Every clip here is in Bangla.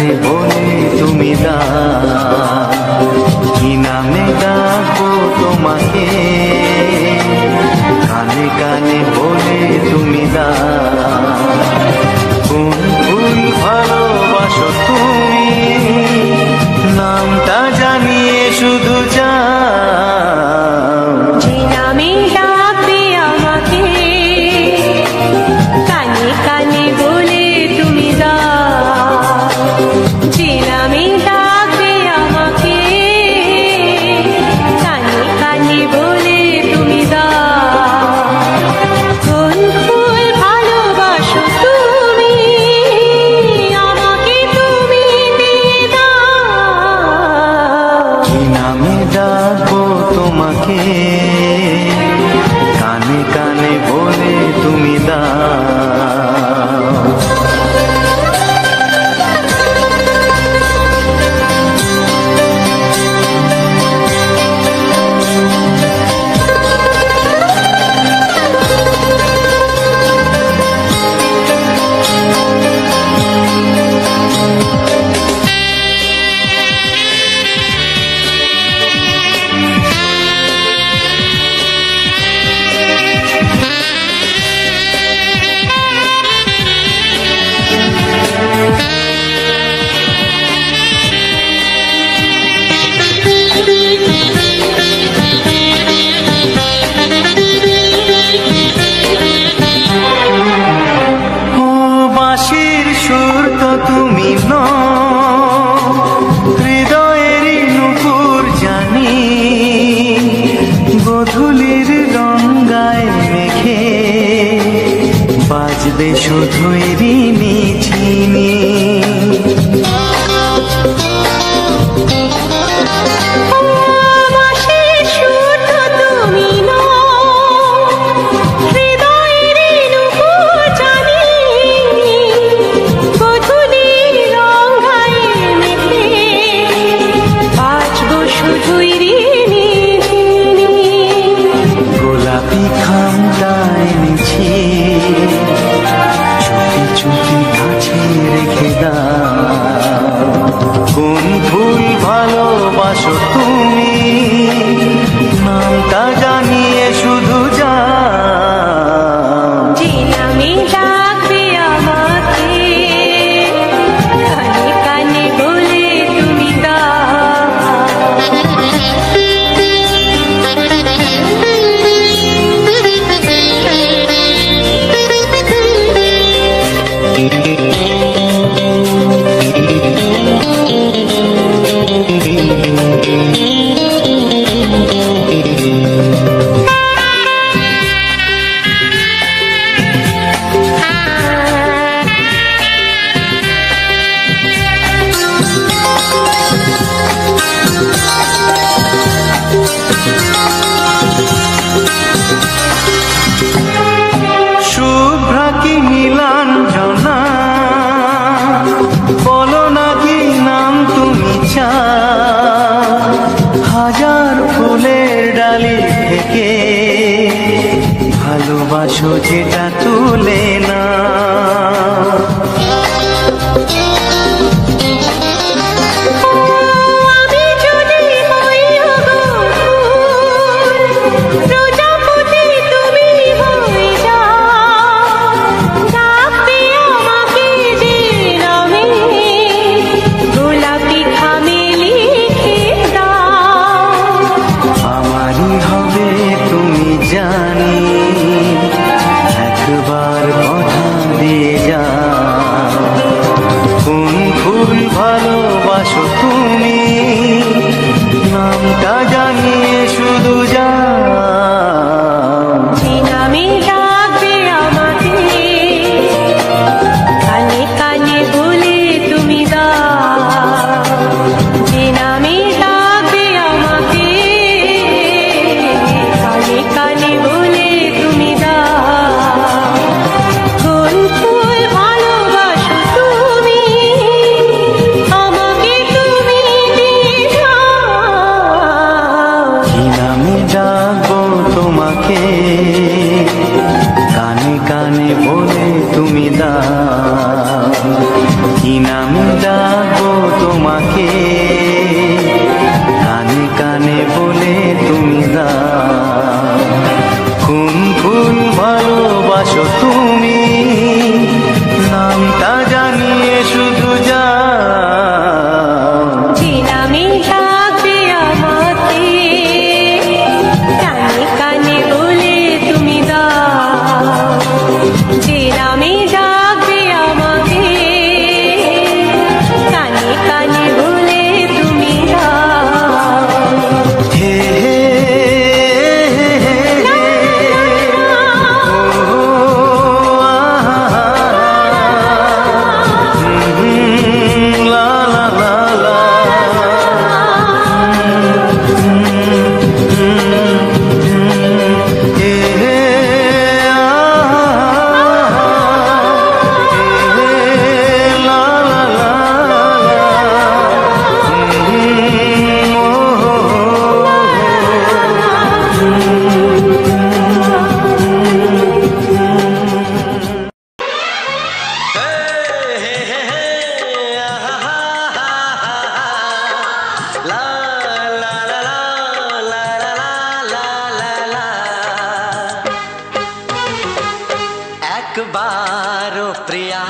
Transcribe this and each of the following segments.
কানে বলে তুমি দাও, কি নামে ডাকবো তোমাকে, কানে কানে বলে তুমি দাও, কোন ফুল ভালোবাসো তুমি, নামটা জানিয়ে শুধু যাও, যে নামে ডাকবে আমাকে, কানে কানে বলে তুমি দাও, যে নামে ডাকবে আমাকে, কানে কানে বলে তুমি দাও, কোন ফুল ভালোবাসো তুমি, আমাকে তুমি দিয়ে দাও, কি নামে ডাকবো তোমাকে, কানে কানে বলে তুমি দাও। বাঁশির সুর তো তুমি নও, হৃদয়েরই নুপুর জানি, গোধূলির গঙ্গায় মেঘে বাজবে শুধুই রিনি ঝিনি, গোলাপি খামটায় নিছি, চুপি চুপি কাছে রেখে দাও, কোন ফুল ভালোবাসো তুমি, নামটা জানিয়ে শুধু যাও, যে নামে ডাকবে আমাকে, কানে কানে বলে তুমি দাও, শুভ্রা কি নীলাঞ্জনা, বলো না কি নাম তুমি চাও, হাজার ফুলের ডালি থেকে ভালোবাসো যেটা তুলে না, আমি যদি হই প্রজাপতি তুমি হয়ে যাও, ডাকবে আমাকে যে নামে, গোলাপি খামে লিখে দাও, আমারই হবে তুমি জানি, একবার কথা দিয়ে যাও, কোন ফুল ভালোবাসো তুমি, নামটা জানিয়ে শুধু যাও, যে নামে ডাকবে আমাকে, কানে কানে বলে তুমি দাও, যে নামে ডাকবে আমাকে, কানে কানে বলে তুমি দাও, কোন ফুল ভালোবাসো তুমি, আমাকে তুমি দিয়ে ডাকবো তোমাকে, কানে কানে বলে তুমি দাও কোন ফুল ভালোবাসো তুমি, নামটা জানিয়ে শুধু যাও। যে নামে ডাকবে আমাকে, কানে কানে বলে তুমি দাও। যে নামে ডাকবে আমাকে, কানে কানে বলে তুমি দাও। হে হে লা লা লা লা একবারও প্রিয়া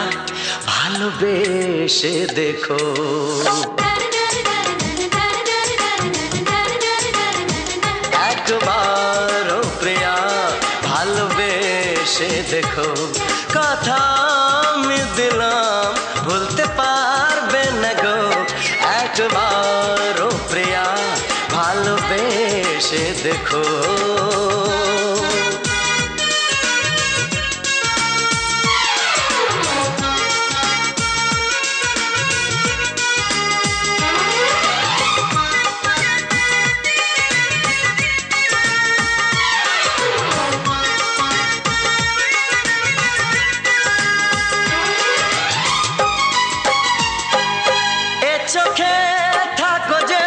ভালোবেসে দেখো, একবারও প্রিয়া ভালোবেসে দেখো, কথা আমি দিলাম ভুলতে পারবে না গো। একবারও প্রিয়া ভালোবেসে দেখো। এ চোখে থাকো যে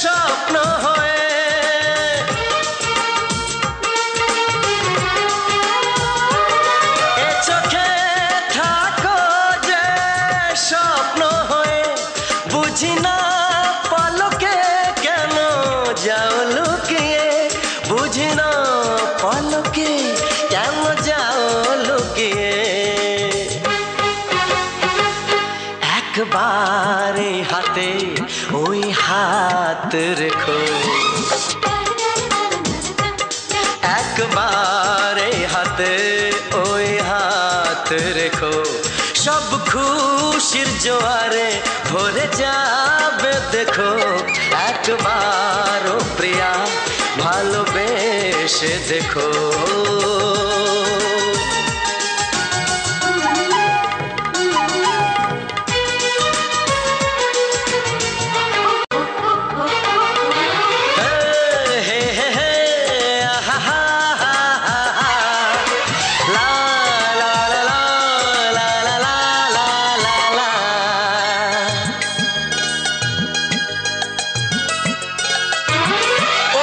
স্বপ্ন হয়ে, এ চোখে থাকো যে স্বপ্ন হয়ে, বুঝি না পলকে কেন যাও লুকিয়ে, বুঝি না পলকে কেন যাও লুকিয়ে। একবারে হাতে ওই হাত রেখো, একবারে হাতে ওই হাত রেখো, সব খুশির জোয়ারে ভরে যাবে দেখো। একবারও প্রিয়া ভালোবেসে দেখো।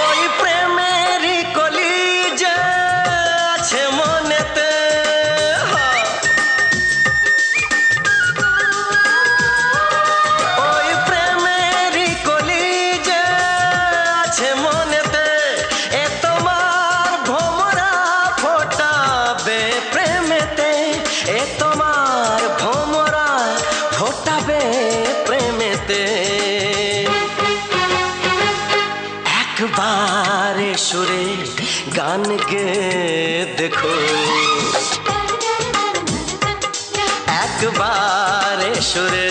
ওই প্রেমেরই কলি যে আছে মনেতে, ওই প্রেমেরই কলি যে আছে মনেতে, এ তোমার ভোমরা ফোটাবে প্রেমেতে, এ তোমার ভোমরা ফোটাবে প্রেমেতে। একবারে সুরে গান গে দেখো, একবারে সুরে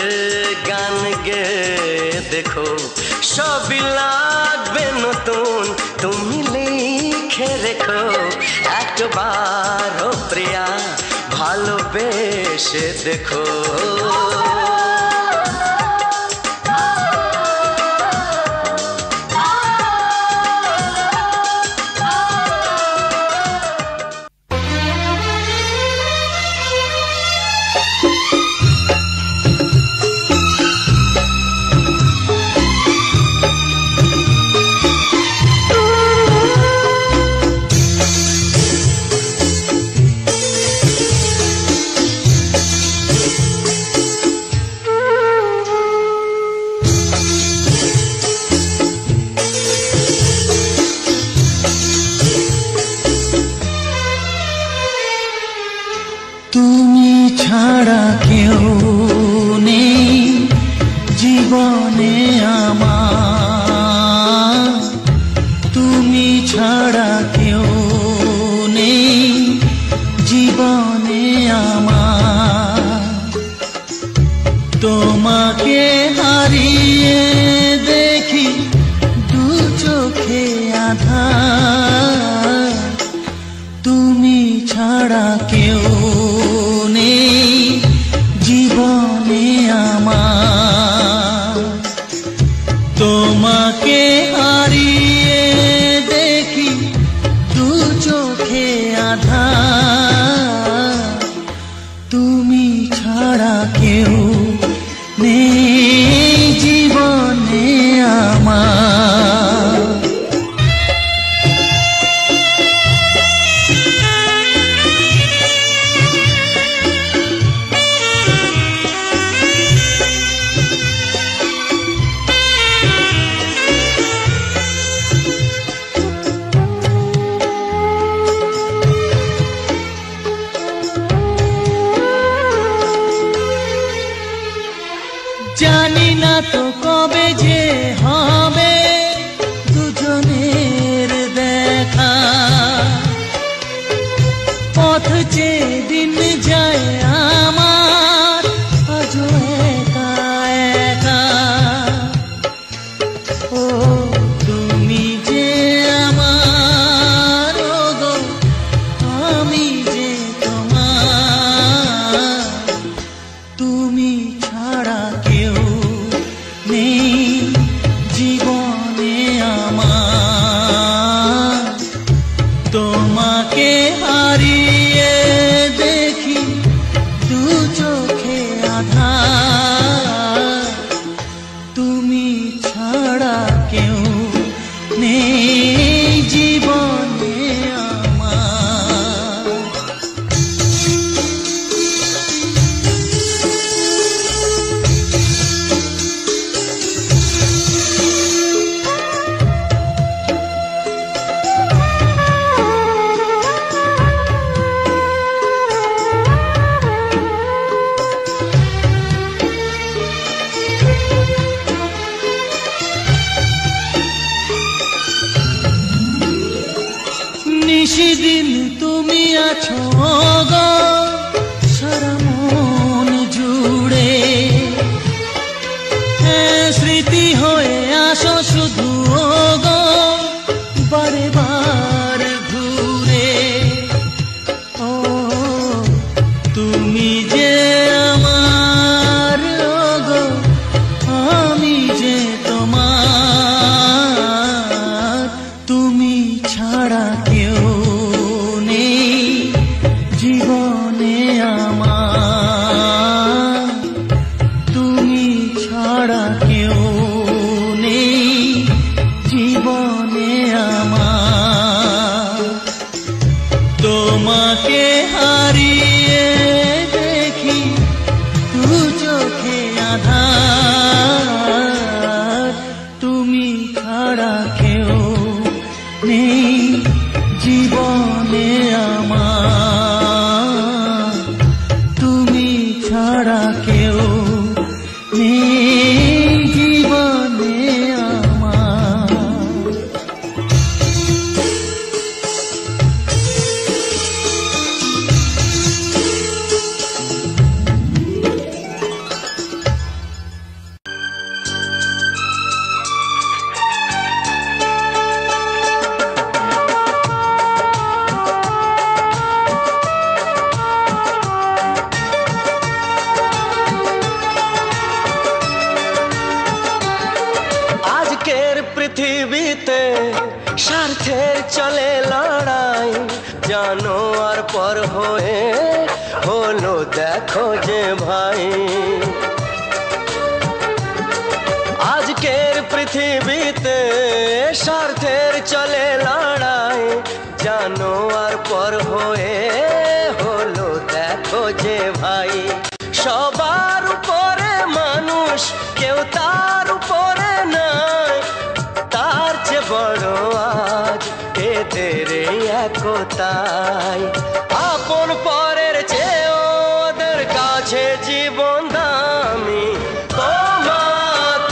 গান গে দেখো, সবই লাগবে নতুন তুমি লিখে রেখো। একবারও প্রিয়া ভালোবেসে দেখো। জীবনে আমার তুমি ছাড়া কেউ নেই জীবনে আমার তোমাকে হারিয়ে দেখি দু চোখে আঁধার তুমি ছাড়া কেউ নেই জীবনে আমার তোমাকে হারিয়ে দেখি দু চোখে আঁধার তুমি ছাড়া কেউ নেই জীবনে আমার জানি না তো কবে যে হবে দুজনের দেখা পথ চেয়ে দিন যায় আমার আজও একা একা ও তুমি যে আমার গো আমি যে তোমার তুমি ছাড়া কেউ নেই জীবনে আমার তোমাকে হারিয়ে দেখি দু চোখে আঁধার তুমি ছাড়া কেউ নেই জীবনে আমার নিশিদিন তুমি আছো গো সারা মন জুড়ে স্মৃতি হয়ে আসো শুধু গো বারে বার ঘুরে ও তুমি যে আমার গো আমি যে তোমার তুমি ছাড়া কেউ নেই জীবনে আমার তুমি ছাড়া কেউ নেই জীবনে আমার তোমাকে হারিয়ে দেখি দু চোখে আঁধার তুমি ছাড়া কেউ নেই জীবনে আমার তুমি ছাড়া কেউ নেই জীবনে আমার আজকের পৃথিবীতে স্বার্থের চলে লড়াই জানো আর পর হয়ে হলো দেখো যে ভাই আজকের পৃথিবীতে স্বার্থের চলে লড়াই জানো আর পর হয়ে হলো দেখো যে ভাই সবার উপরে মানুষ কেউ তার উপরে নাই তার চেয়ে বড় আজ এদের একতাই আপন পরের চেয়ে ওদের কাছে জীবন দামি তোমাকে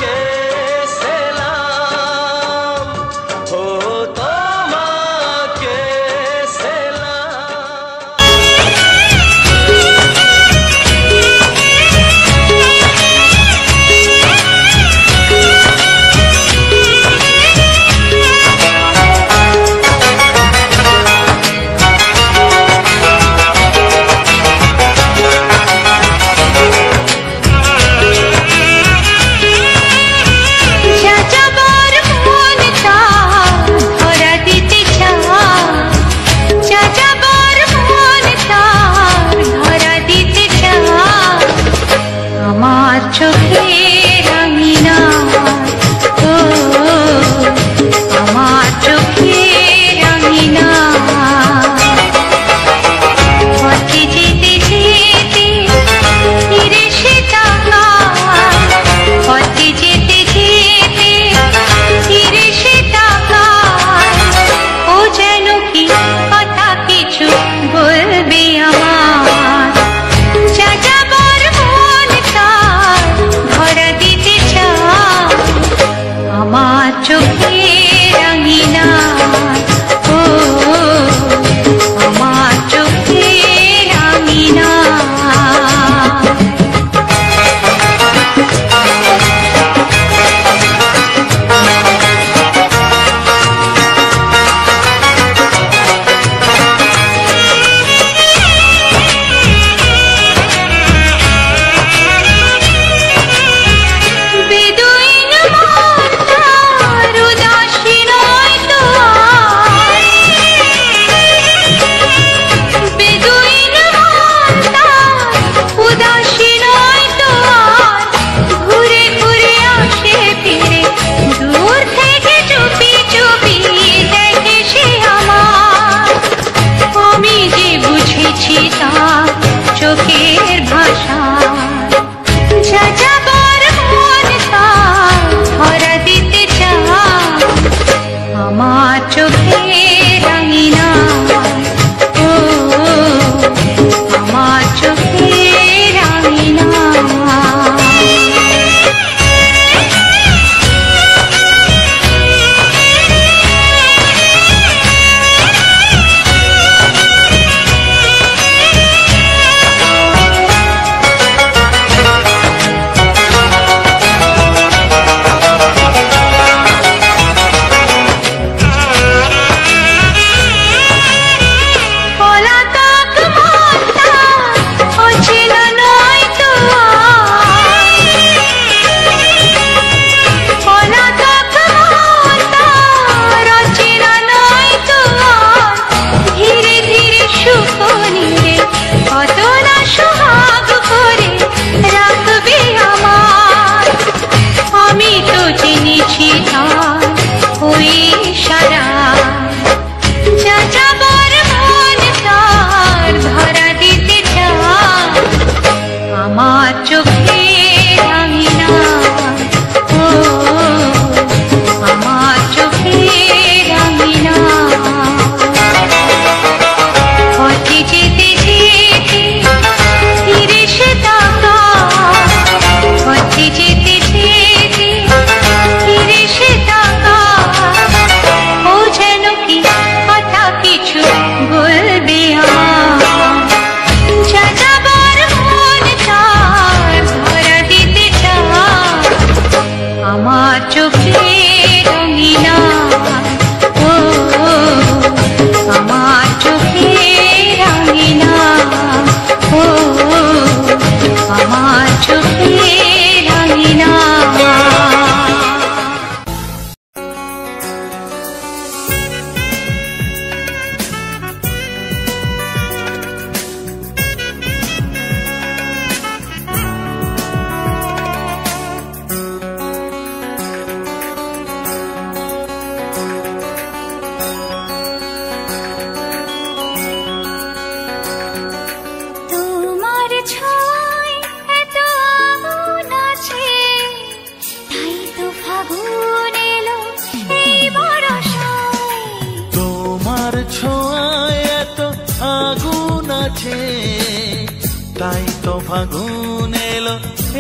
ফাগুন এলো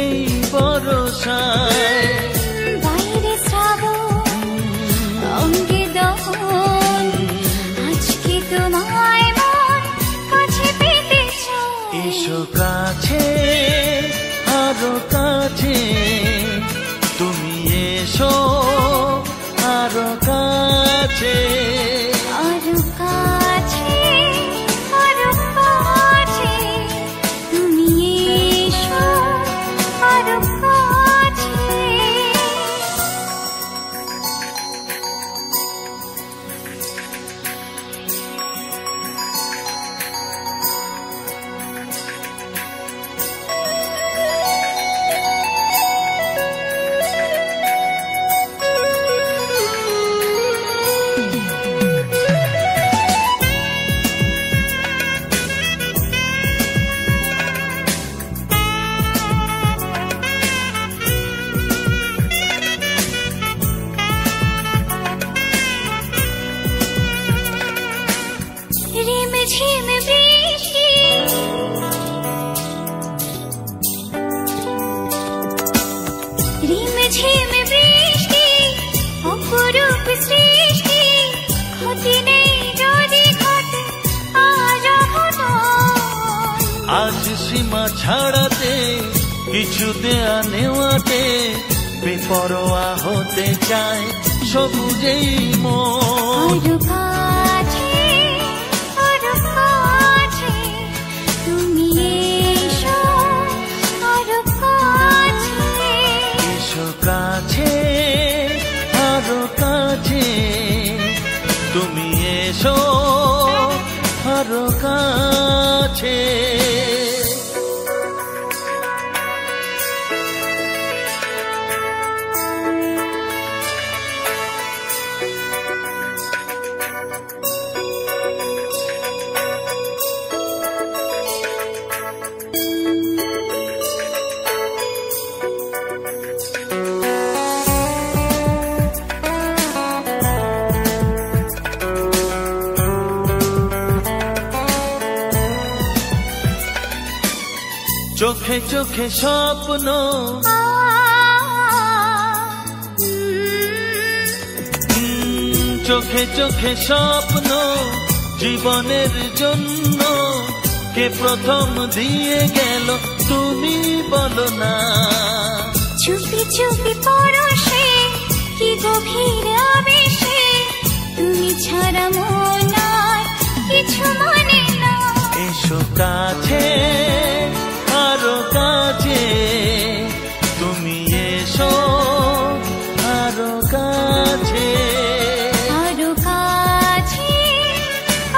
এই বরষায়, বাইরে শ্রাবণ অঙ্গে দহন, আজকে তোমায় মন কাছে পেতে চায়। এসো কাছে আরো কাছে, তুমি এসো আরো কাছে। আরো কাছে, আরো কাছে, তুমি এসো আরো কাছে। ঝিম বৃষ্টি, রিম ঝিম বৃষ্টি, অপরূপ সৃষ্টি, ক্ষতি নেই যদি ঘটে আজ অঘটন। আজ সীমা ছাড়াতে, কিছু দেয়া নেওয়াতে, বেপরোয়া হতে চায় সবুজেই মন। আরো কাছে, আরো কাছে, তুমি এসো আরো কাছে। এসো কাছে আরো কাছে, তুমি এসো আরো কাছে। চোখে চোখে স্বপ্ন, চোখে চোখে স্বপ্ন, জীবনের জন্য কে প্রথম দিয়ে গেল তুমি বলো না। চুপি চুপি পরশে, কি গভীর আবেশে, তুমি ছাড়া মন আর কিছু মানে না। এসো কাছে আরো কাছে, তুমি এসো আরো কাছে। আরো কাছে,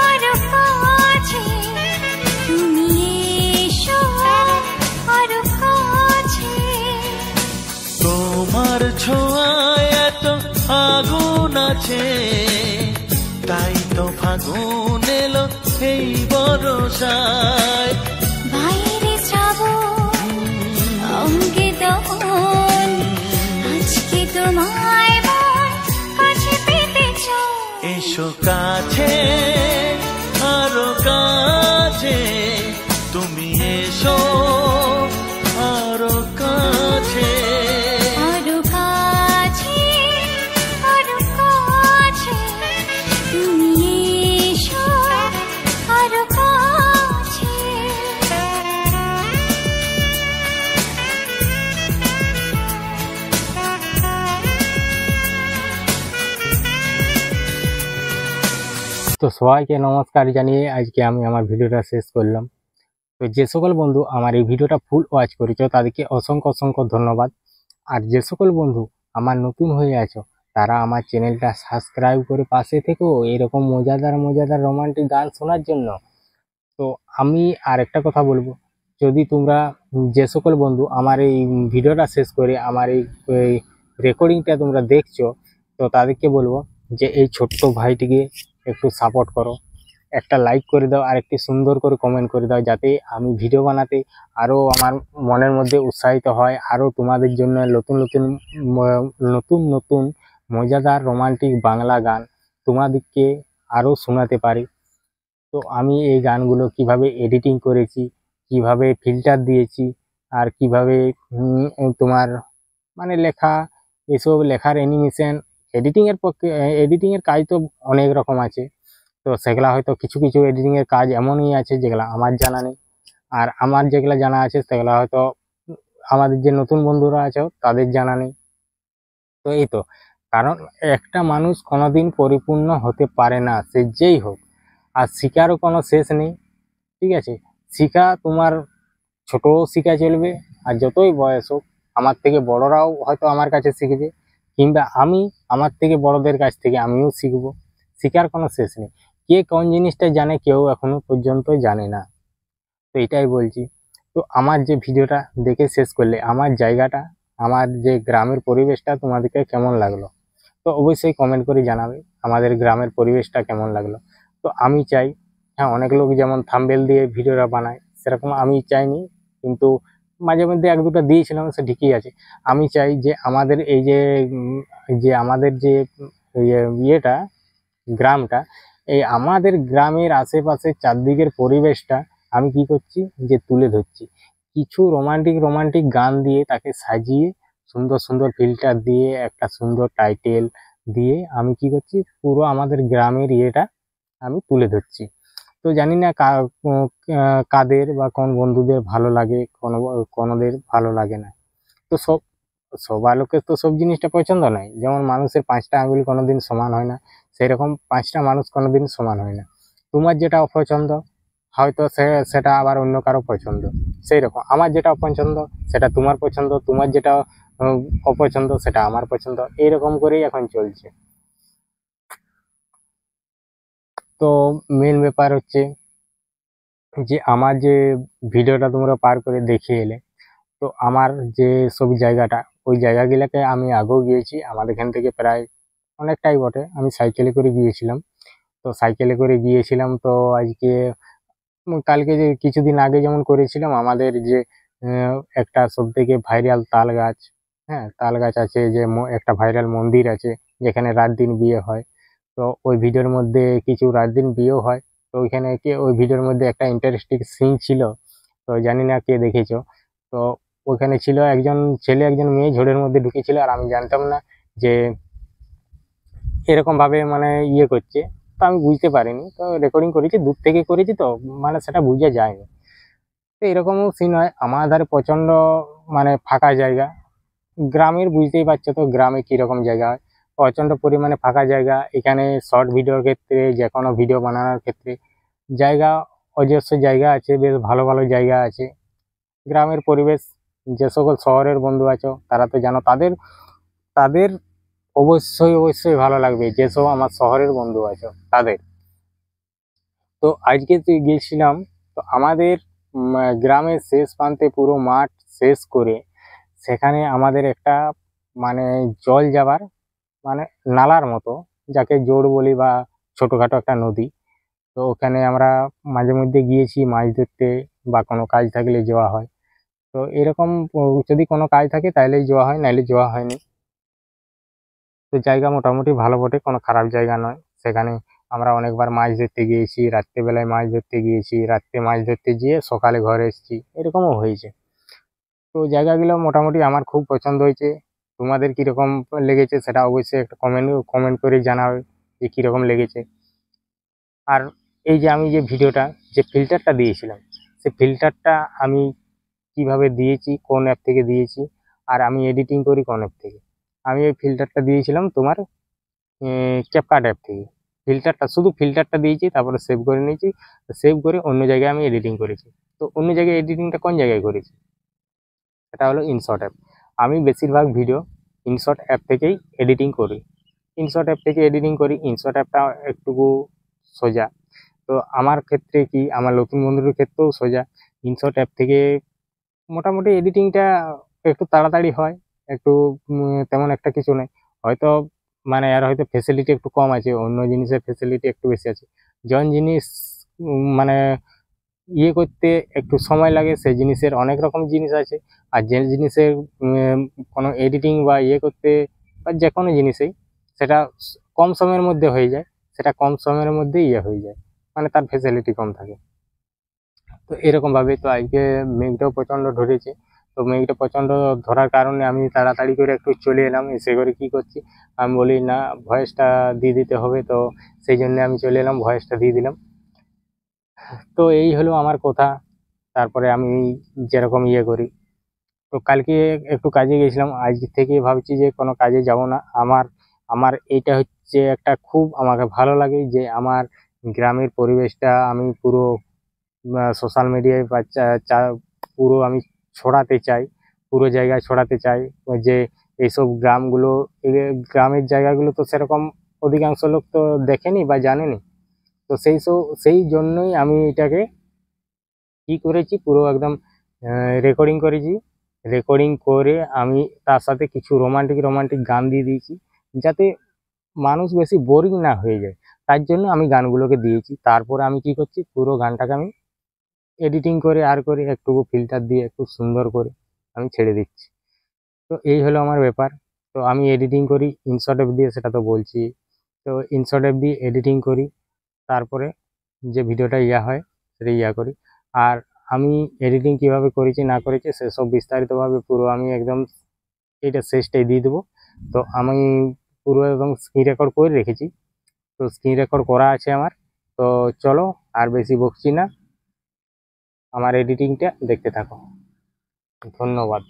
আরো কাছে, তুমি এসো আরো কাছে। তোমার ছোঁয়ায় এত আগুন আছে, তাই তো ফাগুন এলো এই বরষায়। বাইরে শ্রাবণ অঙ্গে দহন, আজকে তোমায় মন কাছে পেতে চায়। এসো কাছে আরো কাছে, তুমি এসো আরো কাছে। আরো কাছে, আরো কাছে, তুমি এসো আরো কাছে। তো সবাইকে নমস্কার জানিয়ে আজকে আমি আমার ভিডিওটা শেষ করলাম। তো যে সকল বন্ধু আমার এই ভিডিওটা ফুল ওয়াচ করেছো তাদেরকে অসংখ্য অসংখ্য ধন্যবাদ। আর যে সকল বন্ধু আমার নতুন হয়ে আছো তারা আমার চ্যানেলটা সাবস্ক্রাইব করে পাশে থেকো এরকম মজাদার মজাদার রোমান্টিক গান শোনার জন্য। তো আমি আর একটা কথা বলবো, যদি তোমরা যে সকল বন্ধু আমার এই ভিডিওটা শেষ করে আমার এই রেকর্ডিংটা তোমরা দেখছো, তো তাদেরকে বলবো যে এই ছোট্ট ভাইটিকে একটু সাপোর্ট করো, একটা লাইক করে দাও আর একটি সুন্দর করে কমেন্ট করে দাও, যাতে আমি ভিডিও বানাতে আরও আমার মনের মধ্যে উৎসাহিত হয়, আরও তোমাদের জন্য নতুন নতুন নতুন নতুন মজাদার রোমান্টিক বাংলা গান তোমাদেরকে আরও শোনাতে পারি। তো আমি এই গানগুলো কিভাবে এডিটিং করেছি, কিভাবে ফিল্টার দিয়েছি, আর কিভাবে তোমার মানে লেখা, এসব লেখার অ্যানিমেশন, এডিটিংয়ের পক্ষে এডিটিংয়ের কাজ তো অনেক রকম আছে। তো সেগুলা হয়তো কিছু কিছু এডিটিংয়ের কাজ এমনই আছে যেগুলো আমার জানা নেই, আর আমার যেগুলো জানা আছে সেগুলো হয়তো আমাদের যে নতুন বন্ধুরা আছে তাদের জানা নেই। তো এই তো কারণ একটা মানুষ কোনোদিন পরিপূর্ণ হতে পারে না, সে যেই হোক। আর শিখারও কোনো শেষ নেই, ঠিক আছে। শিখা তোমার ছোটও শিখা চলবে, আর যতই বয়স হোক, আমার থেকে বড়রাও হয়তো আমার কাছে শিখবে, কিংবা আমি আমার থেকে বড়দের কাছ থেকে আমিও শিখবো। শিখার কোনো শেষ নেই। কে কোন জিনিসটা জানে কেউ এখনো পর্যন্ত জানে না। তো এটাই বলছি। তো আমার যে ভিডিওটা দেখে শেষ করলে, আমার জায়গাটা, আমার যে গ্রামের পরিবেশটা তোমাদেরকে কেমন লাগলো, তো অবশ্যই কমেন্ট করে জানাবে আমাদের গ্রামের পরিবেশটা কেমন লাগলো। তো আমি চাই, হ্যাঁ, অনেক লোক যেমন থাম্বনেল দিয়ে ভিডিওটা বানায়, সেরকম আমি চাইনি, কিন্তু মাঝে মধ্যে এক দুটো দিয়েছিলাম, সে ঠিকই আছে। আমি চাই যে আমাদের এই যে আমাদের যে ইয়েটা, গ্রামটা, এই আমাদের গ্রামের আশেপাশে চারদিকের পরিবেশটা আমি কি করছি যে তুলে ধরছি। কিছু রোমান্টিক রোমান্টিক গান দিয়ে তাকে সাজিয়ে, সুন্দর সুন্দর ফিল্টার দিয়ে, একটা সুন্দর টাইটেল দিয়ে আমি কি করছি, পুরো আমাদের গ্রামের ইয়েটা আমি তুলে ধরছি। তো জানি না কাদের বা কোন বন্ধুদের ভালো লাগে, কোনোদের ভালো লাগে না। তো সবার লোকের তো সব জিনিসটা পছন্দ নয়। যেমন মানুষের 5টা আঙুল কোনোদিন সমান হয় না, সেরকম 5টা মানুষ কোনোদিন সমান হয় না। তোমার যেটা অপছন্দ হয়তো সেটা আবার অন্য কারো পছন্দ। সেই রকম আমার যেটা অপছন্দ সেটা তোমার পছন্দ, তোমার যেটা অপছন্দ সেটা আমার পছন্দ, এইরকম করেই এখন চলছে। তো মেন ব্যাপার হচ্ছে যে আমার যে ভিডিওটা তোমরা পার করে দেখে এলে, তো আমার যে সব জায়গাটা, ওই জায়গাগুলোকে আমি আগেও গিয়েছি। আমাদের এখান থেকে প্রায় অনেকটাই বটে, আমি সাইকেলে করে গিয়েছিলাম। তো সাইকেলে করে গিয়েছিলাম, তো আজকে কালকে যে কিছুদিন আগে যেমন করেছিলাম, আমাদের যে একটা সব থেকে ভাইরাল তাল গাছ, হ্যাঁ, তাল গাছ আছে, যে একটা ভাইরাল মন্দির আছে যেখানে রাত দিন বিয়ে হয়। তো ওই ভিডিওর মধ্যে কিছু রাত দিন বিয়েও হয়। তো ওইখানে ওই ভিডিওর মধ্যে একটা ইন্টারেস্টিং সিন ছিল, তো জানি না কে দেখেছো। তো ওখানে ছিল একজন ছেলে একজন মেয়ে ঝোড়ের মধ্যে ঢুকেছিল, আর আমি জানতাম না যে এরকম ভাবে মানে ইয়ে করছে। তো আমি বুঝতে পারিনি, তো রেকর্ডিং করেছি, দূর থেকে করেছি, তো মানে সেটা বোঝা যায়নি। তো এরকমও সিন হয়। আমার ধারে প্রচন্ড মানে ফাঁকা জায়গা, গ্রামের বুঝতেই পারছো তো গ্রামে কিরকম জায়গা হয়, প্রচন্ড পরিমাণে ফাঁকা জায়গা। এখানে শর্ট ভিডিওর ক্ষেত্রে, যে কোনো ভিডিও বানানোর ক্ষেত্রে জায়গা, অজস্র জায়গা আছে, বেশ ভালো ভালো জায়গা আছে। গ্রামের পরিবেশ, যে সকল শহরের বন্ধু আছো তারা তো জানো, তাদের তাদের অবশ্যই অবশ্যই ভালো লাগবে, যেসব আমার শহরের বন্ধু আছো তাদের। তো আজকে তুই গিয়েছিলাম, তো আমাদের গ্রামের শেষ প্রান্তে পুরো মাঠ শেষ করে, সেখানে আমাদের একটা মানে জল যাবার মানে নালার মতো, যাকে জোর বলি, বা ছোটখাটো একটা নদী। তো ওখানে আমরা মাঝে মধ্যে গিয়েছি মাছ ধরতে, বা কোনো কাজ থাকলে যাওয়া হয়। তো এরকম যদি কোনো কাজ থাকে তাহলেই যাওয়া হয়, নাইলে যাওয়া হয়নি। তো জায়গা মোটামুটি ভালো বটে, কোনো খারাপ জায়গা নয়। সেখানে আমরা অনেকবার মাছ ধরতে গিয়েছি, রাত্রেবেলায় মাছ ধরতে গিয়েছি, রাত্রে মাছ ধরতে গিয়ে সকালে ঘরে এসেছি, এরকমও হয়েছে। তো জায়গাগুলো মোটামুটি আমার খুব পছন্দ হয়েছে। তোমাদের কীরকম লেগেছে সেটা অবশ্যই একটা কমেন্ট করে জানাবে যে কীরকম লেগেছে। আর এই যে আমি যে ভিডিওটা, যে ফিল্টারটা দিয়েছিলাম, সেই ফিল্টারটা আমি কিভাবে দিয়েছি, কোন অ্যাপ থেকে দিয়েছি, আর আমি এডিটিং করি কোন অ্যাপ থেকে। আমি এই ফিল্টারটা দিয়েছিলাম তোমার ক্যাপকাট অ্যাপ থেকে। ফিল্টারটা, শুধু ফিল্টারটা দিয়েছি, তারপরে সেভ করে নিয়েছি। সেভ করে অন্য জায়গায় আমি এডিটিং করেছি। তো অন্য জায়গায় এডিটিংটা কোন জায়গায় করেছি, সেটা হলো ইনশট অ্যাপ। আমি বেশিরভাগ ভিডিও ইনশট অ্যাপ থেকেই এডিটিং করি। ইনশট অ্যাপ থেকে এডিটিং করি। ইনশট অ্যাপটা একটুকু সোজা। তো আমার ক্ষেত্রে কি, আমার নতুন বন্ধুদের ক্ষেত্রেও সোজা। ইনশট অ্যাপ থেকে মোটামুটি এডিটিংটা একটু তাড়াতাড়ি হয়, একটু তেমন একটা কিছু নেই। হয়তো মানে আর হয়তো ফেসিলিটি একটু কম আছে, অন্য জিনিসের ফেসিলিটি একটু বেশি আছে। জন জিনিস মানে ইয়ে করতে একটু সময় লাগে, সেই জিনিসের অনেক রকম জিনিস আছে। আর যে জিনিসের কোনো এডিটিং বা ইয়ে করতে, বা যে কোনো জিনিসেই সেটা কম সময়ের মধ্যে হয়ে যায়, সেটা কম সময়ের মধ্যে ইয়ে হয়ে যায়, মানে তার ফেসিলিটি কম থাকে। তো এরকমভাবে তো আজকে মেঘটাও প্রচণ্ড ধরেছে। তো মেঘটা প্রচণ্ড ধরার কারণে আমি তাড়াতাড়ি করে একটু চলে এলাম। এসে করে কি করছি, আমি বলি না ভয়েসটা দিয়ে দিতে হবে, তো সেই জন্য আমি চলে এলাম, ভয়েসটা দিয়ে দিলাম। তো এই হলো আমার কথা। তারপরে আমি যেরকম ইয়ে করি, তো কালকে একটু কাজে গেছিলাম, আজ থেকে ভাবছি যে কোনো কাজে যাব না। আমার আমার এইটা হচ্ছে একটা খুব আমাকে ভালো লাগে যে আমার গ্রামের পরিবেশটা আমি পুরো সোশ্যাল মিডিয়ায় বা পুরো আমি ছড়াতে চাই, পুরো জায়গায় ছড়াতে চাই। ওই যে এইসব গ্রামগুলো, গ্রামের জায়গাগুলো তো সেরকম অধিকাংশ লোক তো দেখেনি বা জানেনি। তো সেই জন্যই আমি এটাকে কি করেছি, পুরো একদম রেকর্ডিং করেছি। রেকর্ডিং করে আমি তার সাথে কিছু রোমান্টিক রোমান্টিক গান দিয়ে দিয়েছি, যাতে মানুষ বেশি বোরিং না হয়ে যায়। তার জন্য আমি গানগুলোকে দিয়েছি। তারপরে আমি কি করছি, পুরো গানটাকে আমি এডিটিং করে একটু ফিল্টার দিয়ে একটু সুন্দর করে আমি ছেড়ে দিচ্ছি। তো এই হলো আমার ব্যাপার। তো আমি এডিটিং করি ইনশট অ্যাপ দিয়ে, সেটা তো বলছি। তো ইনশট অ্যাপ দিয়ে এডিটিং করি, তারপরে যে ভিডিওটা হয় সেটা করি। আর আমি এডিটিং কিভাবে করেছি না করেছি সেসব বিস্তারিতভাবে পুরো আমি একদম এটা শেষটাই দিয়ে দেবো। তো আমি পুরো একদম স্ক্রিন রেকর্ড করে রেখেছি, তো স্ক্রিন রেকর্ড করা আছে আমার। তো চলো আর বেশি বকছি না, আমার এডিটিংটা দেখতে থাকো। ধন্যবাদ।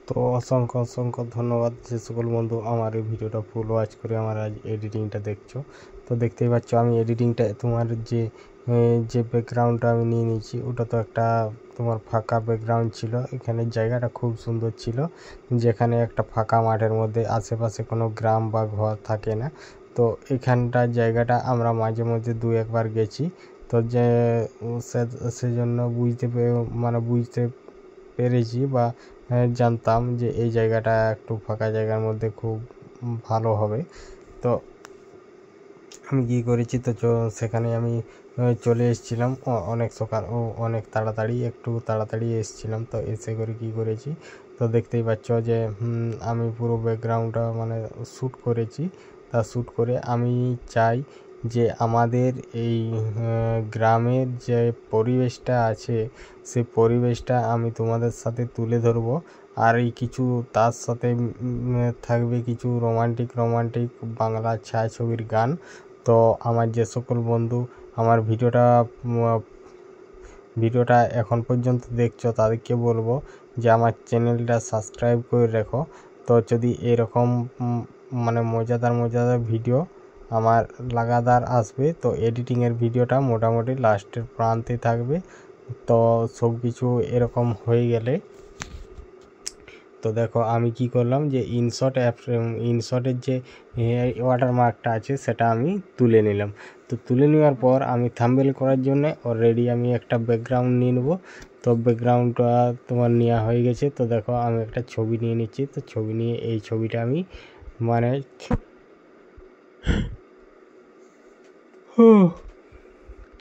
তো অসংখ্য অসংখ্য ধন্যবাদ যে সকল বন্ধু আমার এই ভিডিওটা ফুল ওয়াচ করে আমার আজ এডিটিংটা দেখছো। তো দেখতেই পাচ্ছ আমি এডিটিংটা তোমার যে ব্যাকগ্রাউন্ডটা আমি নিয়ে নিয়েছি, ওটা তো একটা তোমার ফাঁকা ব্যাকগ্রাউন্ড ছিল। এখানে জায়গাটা খুব সুন্দর ছিল, যেখানে একটা ফাঁকা মাঠের মধ্যে আশেপাশে কোনো গ্রাম বা ঘর থাকে না। তো এখানটার জায়গাটা আমরা মাঝে মধ্যে দু একবার গেছি। তো যে সেজন্য বুঝতে পেরেছি বা জানতাম যে এই জায়গাটা একটু ফাঁকা জায়গার মধ্যে খুব ভালো হবে। তো আমি কী করেছি, তো সেখানে আমি চলে এসেছিলাম অনেক সকাল অনেক একটু তাড়াতাড়ি এসেছিলাম। তো এসে করে কী করেছি, তো দেখতেই পাচ্ছ যে আমি পুরো ব্যাকগ্রাউন্ডটা শ্যুট করেছি। তা শ্যুট করে আমি চাই যে আমাদের এই গ্রামের যে পরিবেশটা আছে, সেই পরিবেশটা আমি তোমাদের সাথে তুলে ধরবো। আর এই কিছু তার সাথে থাকবে কিছু রোমান্টিক বাংলা ছায়াছবির গান। তো আমার যে সকল বন্ধু আমার ভিডিওটা এখন পর্যন্ত দেখছো, তাদেরকে বলবো যে আমার চ্যানেলটা সাবস্ক্রাইব করে রেখো। তো যদি এরকম মজাদার ভিডিও আমার লাগাতার আসবে, তো এডিটিংয়ের ভিডিওটা মোটামুটি লাস্টের প্রান্তে থাকবে। তো সব কিছু এরকম হয়ে গেলে, তো দেখো আমি কি করলাম যে ইনশটের যে ওয়াটারমার্কটা আছে সেটা আমি তুলে নিলাম। তো তুলে নেওয়ার পর আমি থাম্বনেল করার জন্য অলরেডি আমি একটা ব্যাকগ্রাউন্ড নিয়ে নেবো। তো ব্যাকগ্রাউন্ডটা তোমার নেওয়া হয়ে গেছে। তো দেখো আমি একটা ছবি নিয়ে নিচ্ছি। তো ছবি নিয়ে এই ছবিটা আমি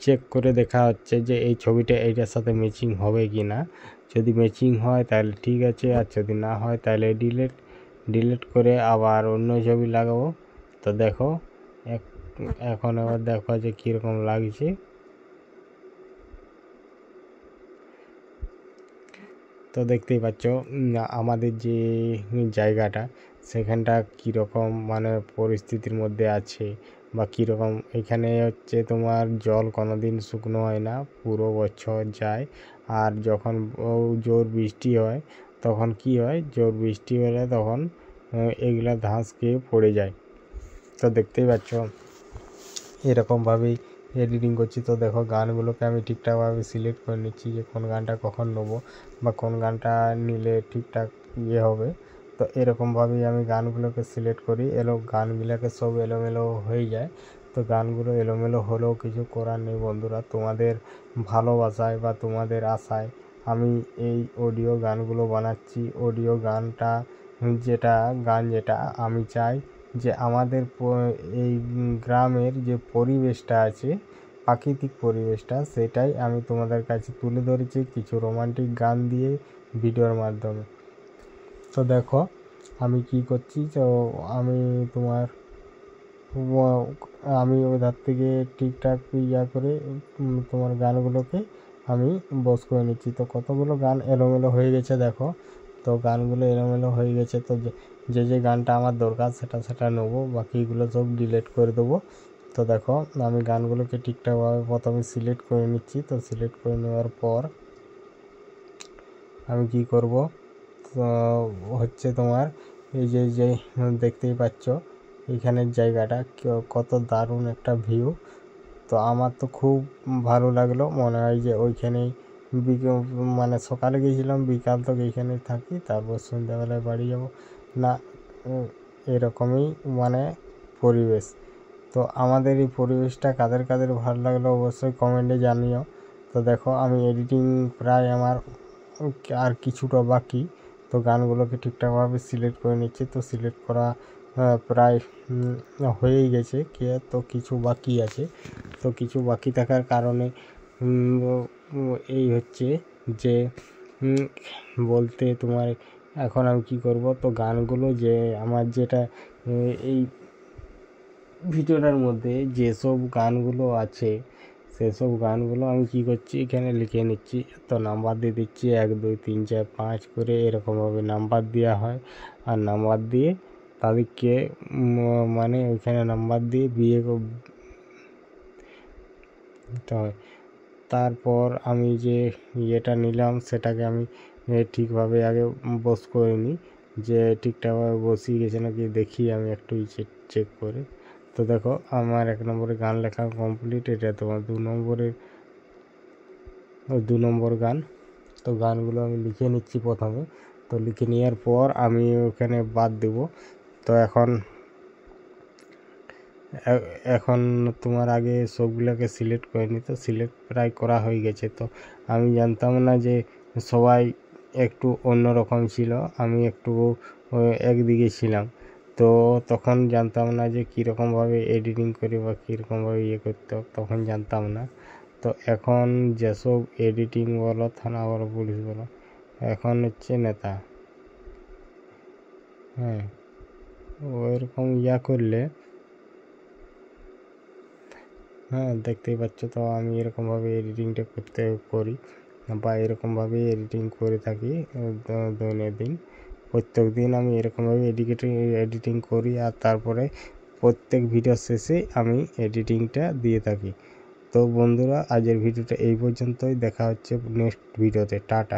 চেক করে দেখা হচ্ছে যে এই ছবিটা এইটার সাথে ম্যাচিং হবে কি না। যদি ম্যাচিং হয় তাহলে ঠিক আছে, আর যদি না হয় তাহলে ডিলিট করে আবার অন্য ছবি লাগাবো। তো দেখো এখন আবার দেখো যে কীরকম লাগছে। তো দেখতেই পাচ্ছ আমাদের যে জায়গাটা সেখানটা কীরকম পরিস্থিতির মধ্যে আছে বা কীরকম। এখানে হচ্ছে তোমার জল কোনোদিন শুকনো হয় না, পুরো বছর যায়। আর যখন জোর বৃষ্টি হয় তখন কি হয়, জোর বৃষ্টি হলে তখন এগুলা ধাস খেয়ে পড়ে যায়। তো দেখতেই পাচ্ছ এরকমভাবেই এডিটিং করছি। তো দেখো গানগুলোকে আমি ঠিকঠাকভাবে সিলেক্ট করে নিচ্ছি যে কোন গানটা কখন নেবো বা কোন গানটা নিলে ঠিকঠাক হবে। তো এরকমভাবেই আমি গানগুলোকে সিলেক্ট করি। গানগুলোকে সব এলোমেলো হয়ে যায়। তো গানগুলো এলোমেলো হলেও কিছু করার নেই বন্ধুরা, তোমাদের ভালোবাসায় বা তোমাদের আশায় আমি এই অডিও গানগুলো বানাচ্ছি। অডিও গানটা যেটা আমি চাই যে আমাদের এই গ্রামের যে পরিবেশটা আছে, প্রাকৃতিক পরিবেশটা, সেটাই আমি তোমাদের কাছে তুলে ধরেছি কিছু রোমান্টিক গান দিয়ে ভিডিওর মাধ্যমে। তো দেখো আমি কি করছি, তো আমি ওই ধার থেকে ঠিকঠাক করে তোমার গানগুলোকে আমি বস করে নিচ্ছি। তো কতগুলো গান এলোমেলো হয়ে গেছে দেখো, তো গানগুলো এলোমেলো হয়ে গেছে। তো যে গানটা আমার দরকার সেটা নেবো, বাকিগুলো সব ডিলিট করে দেবো। তো দেখো আমি গানগুলোকে ঠিকঠাকভাবে প্রথমে সিলেক্ট করে নিচ্ছি। তো সিলেক্ট করে নেওয়ার পর আমি কি করব, তো হচ্ছে তোমার এই যে দেখতেই পাচ্ছ এইখানের জায়গাটা কত দারুণ একটা ভিউ। তো আমার তো খুব ভালো লাগলো, মনে হয় যে ওইখানেই মানে সকালে গিয়েছিলাম, বিকাল তো এইখানেই থাকি, তারপর সন্ধ্যাবেলায় বাড়ি যাব না, এরকমই মানে পরিবেশ। তো আমাদের এই পরিবেশটা কাদের কাদের ভালো লাগলো অবশ্যই কমেন্টে জানিও। তো দেখো আমি এডিটিং প্রায় আমার আর কিছুটা বাকি। তো গানগুলোকে ঠিকঠাকভাবে সিলেক্ট করে নিচ্ছি। তো সিলেক্ট করা প্রায় হয়েই গেছে, তো কিছু বাকি আছে। তো কিছু বাকি থাকার কারণে এই হচ্ছে যে বলতে তোমার এখন আমি কি করব, তো গানগুলো যে আমার যেটা এই ভিডিওটার মধ্যে যেসব গানগুলো আছে সেসব গানগুলো আমি কি করছি এখানে লিখে নিচ্ছি। তো নাম্বার দিয়ে দিচ্ছি 1 2 3 4 5 করে এরকমভাবে নাম্বার দেওয়া হয়। আর নাম্বার দিয়ে তাদেরকে মানে ওইখানে নাম্বার দিয়ে বিয়ে করতে হয়। তারপর আমি যে ইয়েটা নিলাম সেটাকে আমি ঠিকভাবে আগে বস করে নিই, যে ঠিকঠাকভাবে বসিয়ে গেছে নাকি দেখি আমি একটু চেক করে। তো দেখো আমার 1 নম্বরে গান লেখা কমপ্লিট, এটা তোমার 2 নম্বর গান। তো গানগুলো আমি লিখে নিচ্ছি প্রথমে। তো লিখে নেওয়ার পর আমি ওখানে বাদ দেব। তো এখন তোমার আগে সবগুলোকে সিলেক্ট করে নিই। তো সিলেক্ট প্রায় করা হয়ে গেছে। তো আমি জানতাম না যে সবাই একটু অন্যরকম ছিল, আমি একটু একদিকে ছিলাম। তো তখন জানতাম না যে কীরকমভাবে এডিটিং করে বা কীরকমভাবে ইয়ে করতে হবে, তখন জানতাম না। তো এখন যেসব এডিটিং বলো, থানা বলো, পুলিশ বলো, এখন হচ্ছে নেতা। হ্যাঁ, ওইরকম ইয়া করলে হ্যাঁ দেখতেই পাচ্ছ। তো আমি এরকমভাবে এডিটিংটা করি বা এরকমভাবে এডিটিং করে থাকি দৈনন্দিন। প্রত্যেক দিন আমি এরকমভাবে এডিটিং করি, আর তারপরে প্রত্যেক ভিডিও শেষে আমি এডিটিংটা দিয়ে থাকি। তো বন্ধুরা আজকের ভিডিওটা এই পর্যন্তই, দেখা হচ্ছে নেক্সট ভিডিওতে। টাটা।